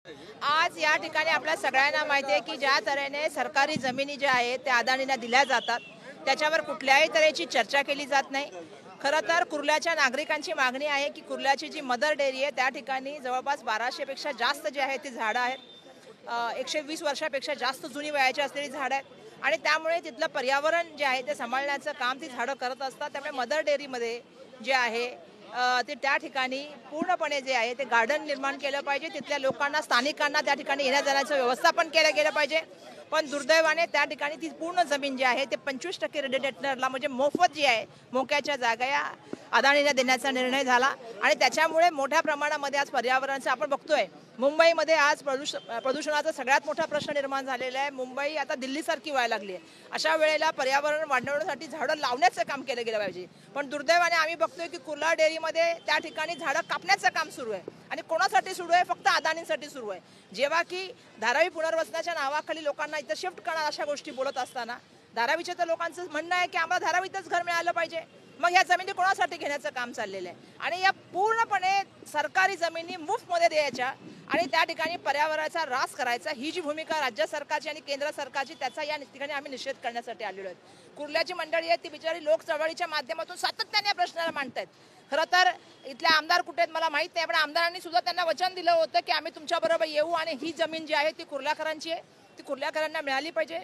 आज या ठिकाणी आपल्या सगळ्यांना माहिती आहे की ज्या तऱ्हेने सरकारी जमिनी ज्या आहेत त्या अदानींना दिल्या जातात त्याच्यावर कुठल्याही तऱ्हेची चर्चा केली जात नाही। खरं तर कुर्ल्याच्या नागरिकांची मागणी आहे की कुर्ल्याची जी मदर डेअरी आहे त्या ठिकाणी जवळपास 1200 पेक्षा जास्त जे आहे ती झाडं आहेत, 120 वर्षापेक्षा जास्त जुनी वयाची असलेली झाडं आहेत आणि त्यामुळे तिथलं पर्यावरण जे आहे ते सांभाळण्याचं काम ती झाडं करत असतात। त्यामुळे मदर डेअरीमध्ये जे आहे ते त्या ठिकाणी पूर्णपणे जे आहे ते गार्डन निर्माण केलं पाहिजे। तिथल्या लोकांना, स्थानिकांना त्या ठिकाणी येण्या जाण्याचं व्यवस्थापन केलं गेलं पाहिजे। पण दुर्दैवाने त्या ठिकाणी ती पूर्ण जमीन जी आहे ते 25% रेडिडेटरला म्हणजे मोफत जी आहे मोक्याच्या जागा या अदानीला देण्याचा निर्णय झाला आणि त्याच्यामुळे मोठ्या प्रमाणामध्ये आज पर्यावरणाचं आपण बघतोय। मुंबईमध्ये आज प्रदूषणाचा सगळ्यात मोठा प्रश्न निर्माण झालेला आहे। मुंबई आता दिल्लीसारखी व्हायला लागली आहे। अशा वेळेला पर्यावरण वाढवण्यासाठी झाडं लावण्याचं काम केलं गेलं पाहिजे। पण दुर्दैवाने आम्ही बघतोय की कुर्ला डेअरीमध्ये त्या ठिकाणी झाडं कापण्याचं काम सुरू आहे आणि कोणासाठी सुरू आहे? फक्त अदानींसाठी सुरू आहे। जेव्हा की धारावी पुनर्वसनाच्या नावाखाली लोकांना इथं शिफ्ट करणार अशा गोष्टी बोलत असताना धारावीच्या तर लोकांचं म्हणणं आहे की आम्हाला धारावीतच घर मिळालं पाहिजे। मग या जमिनी कोणासाठी घेण्याचं काम चाललेलं आहे आणि या पूर्णपणे सरकारी जमिनी मुफ्तमध्ये द्यायच्या आणि त्या ठिकाणी पर्यावरणाचा ऱ्हास करायचा ही जी भूमिका राज्य सरकारची आणि केंद्र सरकारची त्याचा या ठिकाणी आम्ही निषेध करण्यासाठी आलेलो आहोत। कुर्ल्याची मंडळी आहे ती बिचारी लोक चळवळीच्या माध्यमातून सातत्याने या प्रश्नाला मांडतायत। खरं तर इथले आमदार कुठे आहेत मला माहित नाही, पण आमदारांनी सुद्धा त्यांना वचन दिलं होतं की आम्ही तुमच्याबरोबर येऊ आणि ही जमीन जी आहे ती कुर्ल्याकरांची आहे, ती कुर्ल्याकरांना मिळाली पाहिजे।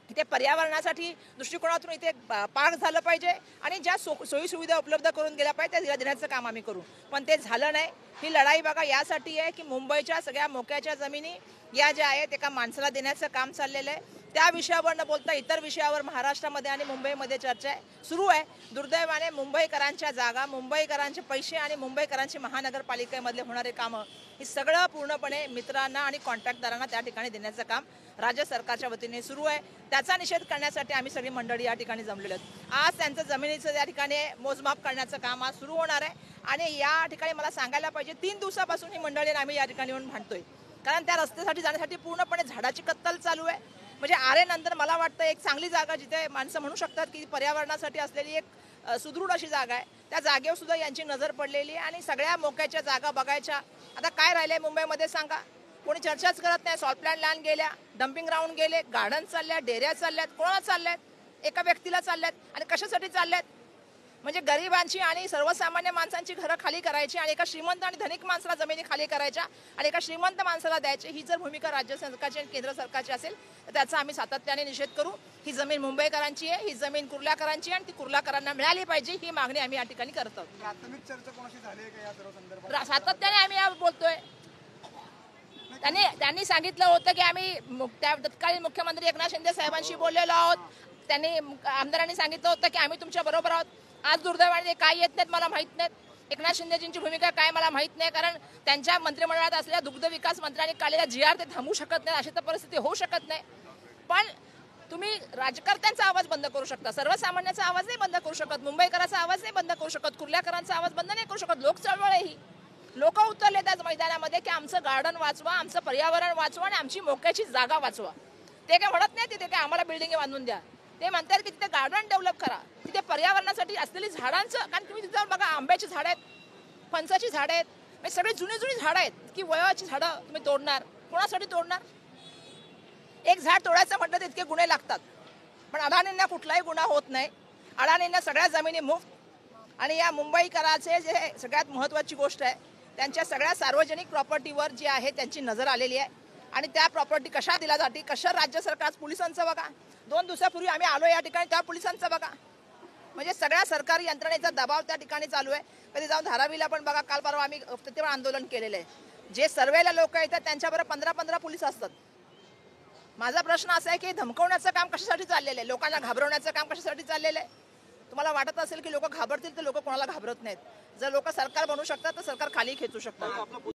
इथे पर्यावरणासाठी दृष्टिकोनातून इथे पार्क झालं पाहिजे आणि ज्या सोयी सुविधा उपलब्ध करून गेल्या पाहिजे त्या देण्याचं काम आम्ही करू, पण ते झालं नाही। ही लढाई बघा यासाठी आहे की मुंबईच्या सगळ्या मोक्याच्या जमिनी या ज्या आहेत एका माणसाला देण्याचं काम चाललेलं आहे। त्या विषयावर न बोलता इतर विषयावर महाराष्ट्रामध्ये आणि मुंबईमध्ये चर्चा सुरू आहे। दुर्दैवाने मुंबईकरांच्या जागा, मुंबईकरांचे पैसे आणि मुंबईकरांची महानगरपालिकेमधले होणारे कामं हे सगळं पूर्णपणे मित्रांना आणि कॉन्ट्रॅक्टदारांना त्या ठिकाणी देण्याचं काम राज्य सरकारच्या वतीने सुरू आहे। त्याचा निषेध करण्यासाठी आम्ही सगळी मंडळी या ठिकाणी जमलेलो आहोत। आज त्यांचं जमिनीचं त्या ठिकाणी मोजमाप करण्याचं काम आज सुरू होणार आहे आणि या ठिकाणी मला सांगायला पाहिजे 3 दिवसापासून ही मंडळी आम्ही या ठिकाणी येऊन भांडतोय, कारण त्या रस्त्यासाठी जाण्यासाठी पूर्णपणे झाडाची कत्तल चालू आहे। म्हणजे आरे नंतर मला वाटतं एक चांगली जागा जिथे माणसं म्हणू शकतात की पर्यावरणासाठी असलेली एक सुदृढ अशी जागा आहे, त्या जागेवर सुद्धा यांची नजर पडलेली आहे आणि सगळ्या मोक्याच्या जागा बघायच्या। आता काय राहिलंय मुंबईमध्ये सांगा? कोणी चर्चाच करत नाही। सॉल्ट प्लॅन्ट लँड गेल्या, डम्पिंग ग्राउंड गेले, गार्डन चालल्या, डेऱ्या चालल्यात, कोणाला चालल्यात? एका व्यक्तीला चालल्यात आणि कशासाठी चालल्यात? म्हणजे गरिबांची आणि सर्वसामान्य माणसांची घरं खाली करायची आणि एका श्रीमंत आणि धनिक माणसाला जमिनी खाली करायच्या आणि एका श्रीमंत माणसाला द्यायची, ही जर भूमिका राज्य सरकारची आणि केंद्र सरकारची असेल तर त्याचा आम्ही सातत्याने निषेध करू। ही जमीन मुंबईकरांची आहे, ही जमीन कुर्ल्याकरांची आहे आणि ती कुर्ल्याकरांना मिळाली पाहिजे ही मागणी आम्ही या ठिकाणी करत आहोत। प्राथमिक चर्चा कोणाशी झाली आहे का या सर्व संदर्भात? सातत्याने आम्ही या बोलतोय। त्यांनी सांगितलं होतं की आम्ही त्या तत्कालीन मुख्यमंत्री एकनाथ शिंदे साहेबांशी बोललेलो आहोत। त्यांनी आमदारांनी सांगितलं होतं की आम्ही तुमच्या बरोबर आहोत। आज दुर्दैवाने काय येत नाहीत मला माहित नाहीत। एकनाथ शिंदेजींची भूमिका काय मला माहित नाही, कारण त्यांच्या मंत्रिमंडळात असलेल्या दुग्ध विकास मंत्र्यांनी काढलेला GR ते थांबवू शकत नाही, अशी तर परिस्थिती होऊ शकत नाही। पण तुम्ही राजकारत्यांचा आवाज बंद करू शकता, सर्वसामान्यांचा आवाज नाही बंद करू शकत, मुंबईकरांचा आवाज नाही बंद करू शकत, कुर्ल्याकरांचा आवाज बंद नाही करू शकत। लोक चळवळ आहे ही। लोक उतरले त्याच मैदानामध्ये की आमचं गार्डन वाचवा, आमचं पर्यावरण वाचवा आणि आमची मोक्याची जागा वाचवा। ते काय म्हणत नाही तिथे काय आम्हाला बिल्डिंग बांधून द्या, ते म्हणतात की तिथे गार्डन डेव्हलप करा, तिथे पर्यावरणासाठी असलेली झाडांचं, कारण तुम्ही तिथं बघा आंब्याची झाडं आहेत, फणसाची झाडं आहेत, म्हणजे सगळी जुनी जुनी झाडं आहेत की वयाची झाडं तुम्ही तोडणार, कोणासाठी तोडणार? एक झाड तोडायचं म्हटलं तर इतके गुन्हे लागतात, पण अडाणींना कुठलाही गुन्हा होत नाही। अडाणींना सगळ्या जमिनी मुफ्त आणि या मुंबईकराचे जे सगळ्यात महत्त्वाची गोष्ट आहे त्यांच्या सगळ्या सार्वजनिक प्रॉपर्टीवर जी आहे त्यांची नजर आलेली आहे आणि त्या प्रॉपर्टी कशा दिल्या जाते, कशा राज्य सरकार पोलिसांचं बघा। 2 दिवसापूर्वी आम्ही आलो या ठिकाणी त्या पोलिसांचं बघा। म्हणजे सगळ्या सरकारी यंत्रणेचा दबाव त्या ठिकाणी चालू आहे। कधी जाऊन धारावीला पण बघा, काल परवा आम्ही तिथे आंदोलन केलेलं आहे। जे सर्वेला लोक येतात त्यांच्याबरोबर 15-15 पोलीस असतात। माझा प्रश्न असा आहे की धमकवण्याचं काम कशासाठी चाललेलं आहे, लोकांना घाबरवण्याचं काम कशासाठी चाललेलं आहे? तुम्हाला वाटत असेल की लोक घाबरतील तर लोक कोणाला घाबरत नाहीत। जर लोक सरकार बनवू शकतात तर सरकार खाली खेचू शकतात।